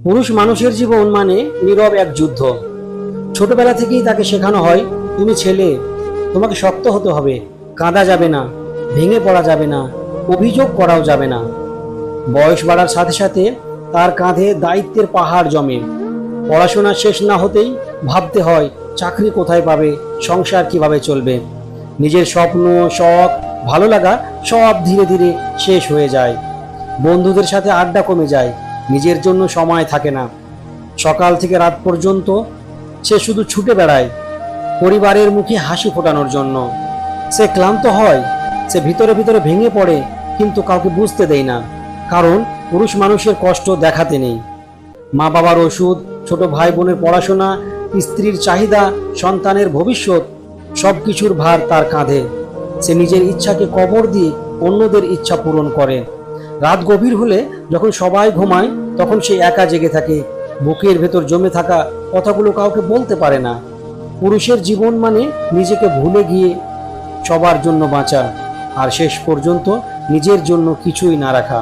পুরুষ মানুষের জীবন মানে নীরব এক যুদ্ধ। ছোটবেলা থেকেই তাকে শেখানো হয়, তুমি ছেলে, তোমাকে শক্ত হতে হবে, কাঁদা যাবে না, ভেঙে পড়া যাবে না, অভিযোগ করাও যাবে না। বয়স বাড়ার সাথে সাথে তার কাঁধে দায়িত্বের পাহাড় জমে। পড়াশোনা শেষ না হতেই ভাবতে হয় চাকরি কোথায় পাবে, সংসার কিভাবে চলবে। নিজের স্বপ্ন, শখ, ভালো লাগা সব ধীরে ধীরে শেষ হয়ে যায়। বন্ধুদের সাথে আড্ডা কমে যায়, নিজের জন্য সময় থাকে না। সকাল থেকে রাত পর্যন্ত সে শুধু ছুটে বেড়ায় পরিবারের মুখে হাসি ফোটানোর জন্য। সে ক্লান্ত হয়, সে ভিতরে ভিতরে ভেঙে পড়ে, কিন্তু কাউকে বুঝতে দেয় না, কারণ পুরুষ মানুষের কষ্ট দেখাতে নেই। মা বাবার ওষুধ, ছোট ভাই বোনের পড়াশোনা, স্ত্রীর চাহিদা, সন্তানের ভবিষ্যৎ, সব কিছুর ভার তার কাঁধে। সে নিজের ইচ্ছাকে কবর দিয়ে অন্যদের ইচ্ছা পূরণ করে। রাত গভীর হলে যখন সবাই ঘুমায়, তখন সে একা জেগে থাকে, বুকের ভেতর জমে থাকা কথাগুলো কাউকে বলতে পারে না। পুরুষের জীবন মানে নিজেকে ভুলে গিয়ে সবার জন্য বাঁচা, আর শেষ পর্যন্ত নিজের জন্য কিছুই না রাখা।